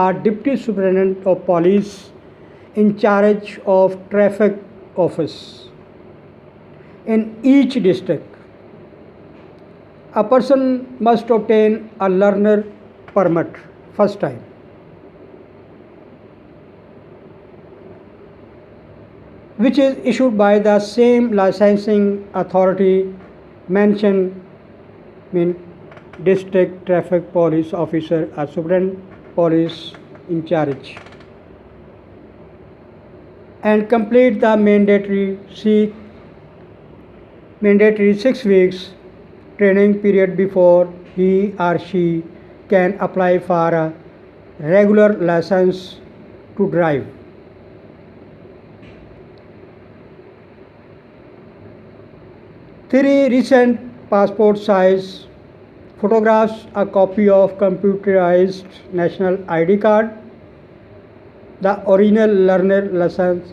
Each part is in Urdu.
or Deputy Superintendent of Police in charge of traffic office in each district. A person must obtain a learner permit first time. Which is issued by the same licensing authority mentioned in district traffic police officer or superintendent police in charge, and complete the mandatory 6 weeks training period before he or she can apply for a regular license to drive. Three recent passport size photographs, a copy of computerized national ID card, the original learner license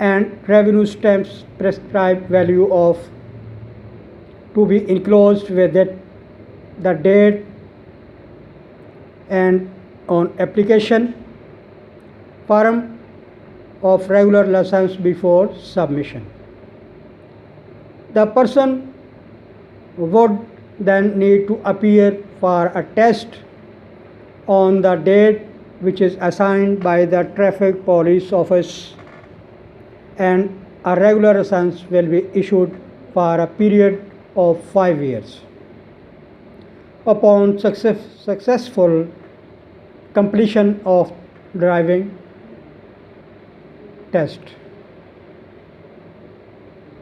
and revenue stamps prescribed value of to be enclosed with it, the date and on application form of regular license before submission. The person would then need to appear for a test on the date which is assigned by the traffic police office, and a regular license will be issued for a period of 5 years. Upon successful completion of driving test.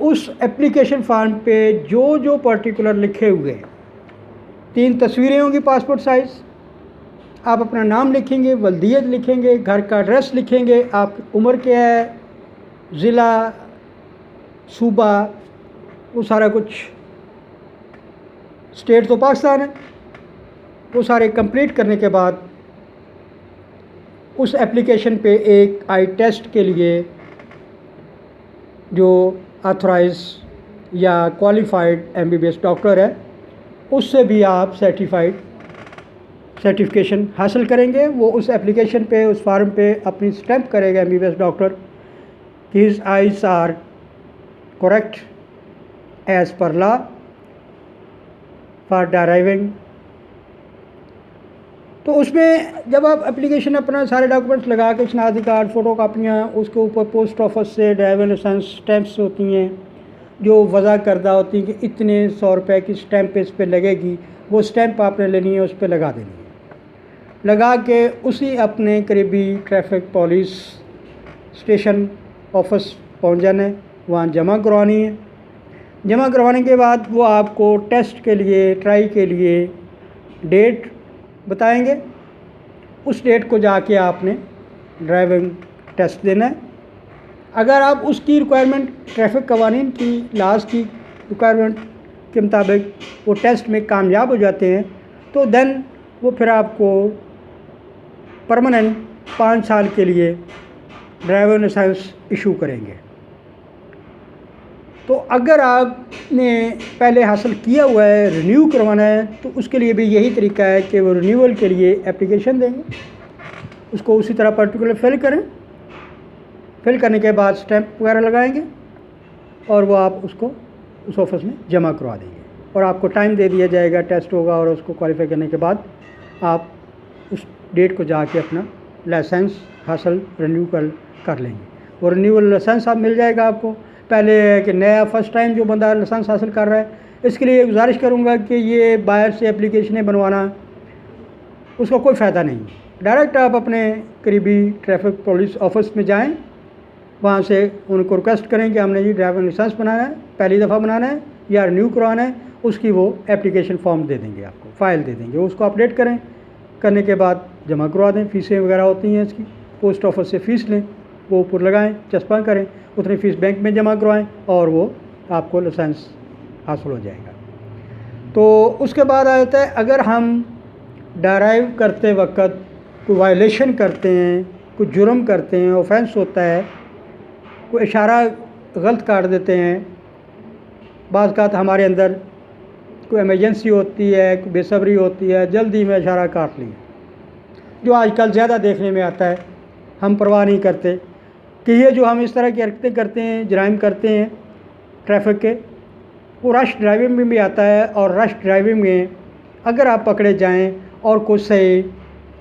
اس اپلیکیشن فارم پہ جو پرٹیکولر لکھے ہوئے ہیں، 3 تصویریں ہوں گی پاسپورٹ سائز، آپ اپنا نام لکھیں گے، ولدیت لکھیں گے، گھر کا ایڈریس لکھیں گے، آپ کی عمر کیا ہے، ضلع، صوبہ، وہ سارا کچھ، اسٹیٹ تو پاکستان ہے، وہ سارے کمپلیٹ کرنے کے بعد اس اپلیکیشن پہ ایک آئی ٹیسٹ کے لیے جو آتھورائز یا کوالیفائڈ MBBS ڈاکٹر ہے اس سے بھی آپ سرٹیفکیشن حاصل کریں گے. وہ اس اپلیکیشن پہ، اس فارم پہ اپنی اسٹیمپ کرے گا MBBS doctor, his eyes are correct as per law for driving. تو اس میں جب آپ اپلیکیشن اپنا سارے ڈاکومنٹس لگا کے، شناختی کارڈ، فوٹو کاپیاں، اس کے اوپر پوسٹ آفس سے ڈرائیور لائسنس اسٹیمپس ہوتی ہیں جو وضع کردہ ہوتی ہیں کہ اتنے 100 روپے کی اسٹیمپ اس پہ لگے گی، وہ اسٹیمپ آپ نے لینی ہے، اس پہ لگا دینی ہے. لگا کے اسی اپنے قریبی ٹریفک پولیس اسٹیشن آفس پہنچ جانا ہے، وہاں جمع کروانی ہے. جمع کروانے کے بعد وہ آپ کو ٹیسٹ کے لیے، ٹرائی کے لیے ڈیٹ بتائیں گے. اس ڈیٹ کو جا کے آپ نے ڈرائیونگ ٹیسٹ دینا ہے. اگر آپ اس کی ریکوائرمنٹ، ٹریفک قوانین کی لاز کی ریکوائرمنٹ کے مطابق وہ ٹیسٹ میں کامیاب ہو جاتے ہیں تو دین وہ پھر آپ کو پرماننٹ 5 سال کے لیے ڈرائیور لائسنس ایشو کریں گے. تو اگر آپ نے پہلے حاصل کیا ہوا ہے، رینیو کروانا ہے، تو اس کے لیے بھی یہی طریقہ ہے کہ وہ رینیول کے لیے اپلیکیشن دیں گے، اس کو اسی طرح پرٹیکولر فل کریں. فل کرنے کے بعد اسٹیمپ وغیرہ لگائیں گے اور وہ آپ اس کو اس آفس میں جمع کروا دیں گے اور آپ کو ٹائم دے دیا جائے گا، ٹیسٹ ہوگا اور اس کو کوالیفائی کرنے کے بعد آپ اس ڈیٹ کو جا کے اپنا لائسنس حاصل رینیو کر لیں گے. وہ رینیول لائسنس آپ مل جائے گا آپ کو. پہلے ہے کہ نیا فرسٹ ٹائم جو بندہ لائسنس حاصل کر رہا ہے، اس کے لیے گزارش کروں گا کہ یہ باہر سے اپلیکیشنیں بنوانا اس کا کوئی فائدہ نہیں. ڈائریکٹ آپ اپنے قریبی ٹریفک پولیس آفس میں جائیں، وہاں سے ان کو ریکویسٹ کریں کہ ہم نے ڈرائیونگ لائسنس بنانا ہے، پہلی دفعہ بنانا ہے یا رینیو کروانا ہے. اس کی وہ اپلیکیشن فارم دے دیں گے، آپ کو فائل دے دیں گے، اس کو اپڈیٹ کریں. کرنے کے بعد جمع کروا دیں. فیسیں وغیرہ ہوتی ہیں اس کی، پوسٹ آفس سے فیس لیں، وہ اوپر لگائیں، چسپاں کریں، اتنی فیس بینک میں جمع کروائیں اور وہ آپ کو لائسنس حاصل ہو جائے گا. تو اس کے بعد آ جاتا ہے اگر ہم ڈرائیو کرتے وقت کوئی وائلیشن کرتے ہیں، کوئی جرم کرتے ہیں، اوفینس ہوتا ہے، کوئی اشارہ غلط کاٹ دیتے ہیں. بعض اوقات ہمارے اندر کوئی ایمرجنسی ہوتی ہے، کوئی بے صبری ہوتی ہے، جلدی میں اشارہ کاٹ لیا، جو آج کل زیادہ دیکھنے میں آتا ہے. ہم پرواہ نہیں کرتے کہ یہ جو ہم اس طرح کی حرکتیں کرتے ہیں، جرائم کرتے ہیں ٹریفک کے، وہ رش ڈرائیونگ میں بھی آتا ہے. اور رش ڈرائیونگ میں اگر آپ پکڑے جائیں اور کوئی صحیح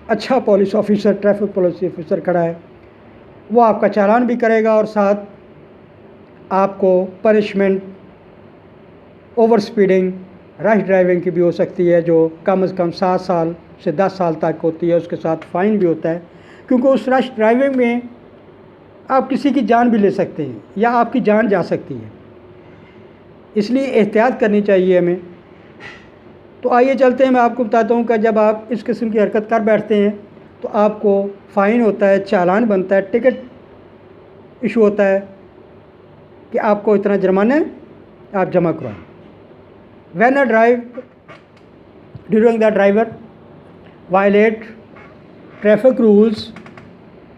اچھا police officer, traffic police officer کھڑا ہے، وہ آپ کا چالان بھی کرے گا اور ساتھ آپ کو پنشمنٹ اوور سپیڈنگ، رش ڈرائیونگ کی بھی ہو سکتی ہے، جو کم از کم 7 سال سے 10 سال تک ہوتی ہے. اس کے ساتھ فائن بھی ہوتا ہے، کیونکہ اس رش ڈرائیونگ میں آپ کسی کی جان بھی لے سکتے ہیں یا آپ کی جان جا سکتی ہے. اس لیے احتیاط کرنی چاہیے ہمیں. تو آئیے چلتے ہیں، میں آپ کو بتاتا ہوں کہ جب آپ اس قسم کی حرکت کر بیٹھتے ہیں تو آپ کو فائن ہوتا ہے، چالان بنتا ہے، ٹکٹ ایشو ہوتا ہے کہ آپ کو اتنا جرمانہ آپ جمع کروائیں. When a drive during the driver violate traffic rules,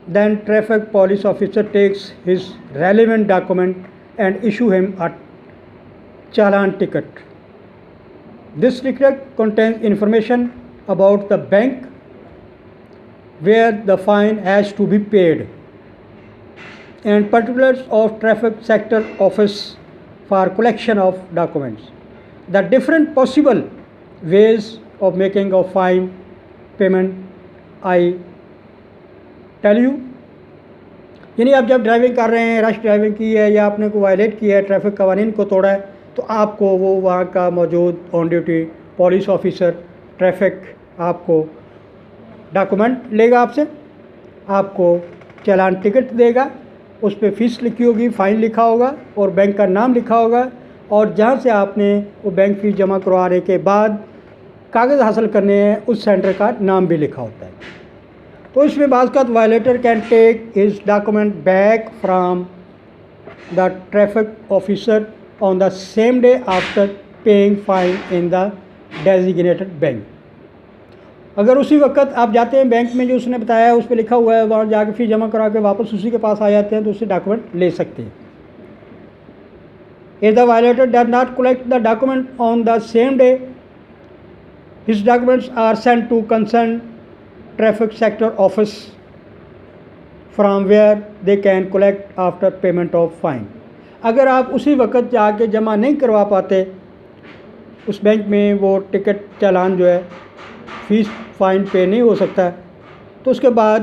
then traffic police officer takes his relevant document and issue him a challan ticket. This ticket contains information about the bank where the fine has to be paid and particulars of traffic sector office for collection of documents. The different possible ways of making a fine payment I tell you. یعنی آپ جب ڈرائیونگ کر رہے ہیں، رش ڈرائیونگ کی ہے یا آپ نے کوئی وائلیٹ کیا ہے، ٹریفک قوانین کو توڑا ہے، تو آپ کو وہ وہاں کا موجود آن ڈیوٹی پولیس آفیسر ٹریفک آپ کو ڈاکومنٹ لے گا، آپ سے آپ کو چالان ٹکٹ دے گا اس پہ فیس لکھی ہوگی، فائن لکھا ہوگا اور بینک کا نام لکھا ہوگا، اور جہاں سے آپ نے وہ بینک فیس جمع کروانے کے بعد کاغذ حاصل کرنے ہیں اس سینٹر کا نام بھی لکھا ہوتا ہے۔ تو اس میں بعض اوقات violator can take his document back from the traffic officer on the same day after paying fine in the designated bank. اگر اسی وقت آپ جاتے ہیں بینک میں جو اس نے بتایا ہے اس پہ لکھا ہوا ہے، وہاں جا کے فیس جمع کرا کے واپس اسی کے پاس آ جاتے ہیں تو اس سے ڈاکومنٹ لے سکتے ہیں۔ If the violator does not collect the document on the same day, his documents are sent to concerned traffic sector office from where they can collect after payment of fine۔ اگر آپ اسی وقت جا کے جمع نہیں کروا پاتے اس بینک میں وہ ٹکٹ چالان جو ہے فیس فائن پے نہیں ہو سکتا تو اس کے بعد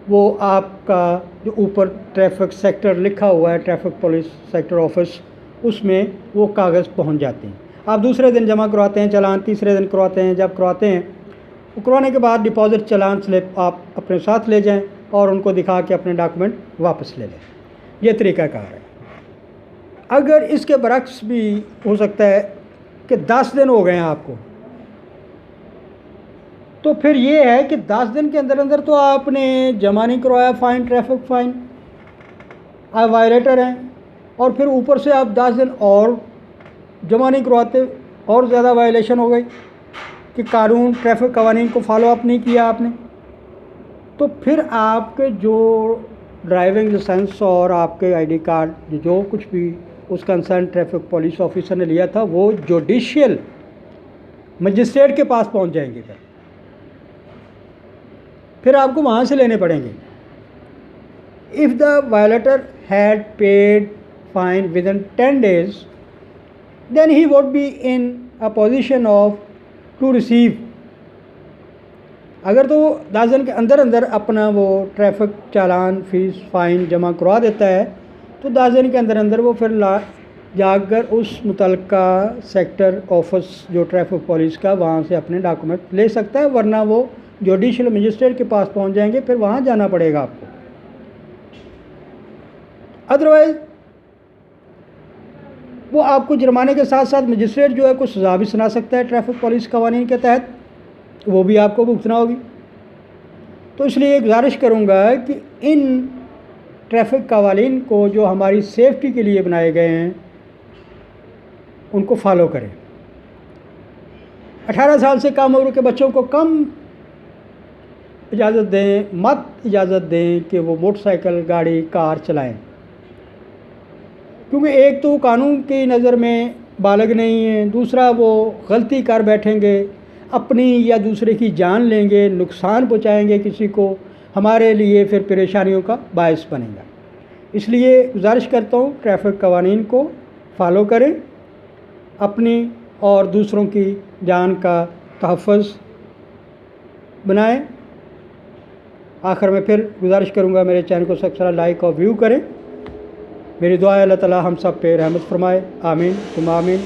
وہ آپ کا جو اوپر ٹریفک سیکٹر لکھا ہوا ہے ٹریفک پولیس سیکٹر آفس اس میں وہ کاغذ پہنچ جاتے ہیں۔ آپ دوسرے دن جمع کرواتے ہیں چالان، تیسرے دن کرواتے ہیں، جب کرواتے ہیں وہ کروانے کے بعد ڈپازٹ چالان سلپ آپ اپنے ساتھ لے جائیں اور ان کو دکھا کے اپنے ڈاکومنٹ واپس لے لیں۔ یہ طریقہ کار ہے۔ اگر اس کے برعکس بھی ہو سکتا ہے کہ 10 دن ہو گئے ہیں آپ کو، تو پھر یہ ہے کہ 10 دن کے اندر اندر تو آپ نے جمع نہیں کروایا فائن، ٹریفک فائن، آپ وائلیٹر ہیں، اور پھر اوپر سے آپ 10 دن اور جمع نہیں کرواتے، اور زیادہ وائلیشن ہو گئی کہ قانون ٹریفک قوانین کو فالو اپ نہیں کیا آپ نے، تو پھر آپ کے جو ڈرائیونگ لائسنس اور آپ کے آئی ڈی کارڈ جو کچھ بھی اس کنسرن ٹریفک پولیس آفیسر نے لیا تھا وہ جوڈیشیل مجسٹریٹ کے پاس پہنچ جائیں گے، پھر آپ کو وہاں سے لینے پڑیں گے۔ If the violator had paid fine within 10 days, then he would be in a position of to receive۔ اگر تو 10 دن کے اندر اندر اپنا وہ ٹریفک چالان فیس فائن جمع کروا دیتا ہے تو 10 دن کے اندر اندر وہ پھر جا کر اس متعلقہ سیکٹر آفس جو ٹریفک پولیس کا وہاں سے اپنے ڈاکومنٹ لے سکتا ہے، ورنہ وہ جوڈیشل مجسٹریٹ کے پاس پہنچ جائیں گے، پھر وہاں جانا پڑے گا آپ کو۔ ادروائز وہ آپ کو جرمانے کے ساتھ ساتھ مجسٹریٹ جو ہے کوئی سزا بھی سنا سکتا ہے ٹریفک پولیس قوانین کے تحت، وہ بھی آپ کو بھگتنا ہوگی۔ تو اس لیے گزارش کروں گا کہ ان ٹریفک قوانین کو جو ہماری سیفٹی کے لیے بنائے گئے ہیں ان کو فالو کریں۔ 18 سال سے کم عمر کے بچوں کو کم اجازت دیں، مت اجازت دیں کہ وہ موٹر سائیکل، گاڑی، کار چلائیں، کیونکہ ایک تو قانون کی نظر میں بالغ نہیں ہے، دوسرا وہ غلطی کر بیٹھیں گے، اپنی یا دوسرے کی جان لیں گے، نقصان پہنچائیں گے کسی کو، ہمارے لیے پھر پریشانیوں کا باعث بنے گا۔ اس لیے گزارش کرتا ہوں ٹریفک قوانین کو فالو کریں، اپنی اور دوسروں کی جان کا تحفظ بنائیں۔ آخر میں پھر گزارش کروں گا میرے چینل کو سبسکرائب، لائک اور ویو کریں۔ میری دعا ہے اللہ تعالی ہم سب پہ رحمت فرمائے، آمین ثم آمین۔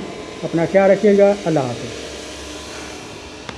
اپنا خیال رکھیے گا، اللہ حافظ۔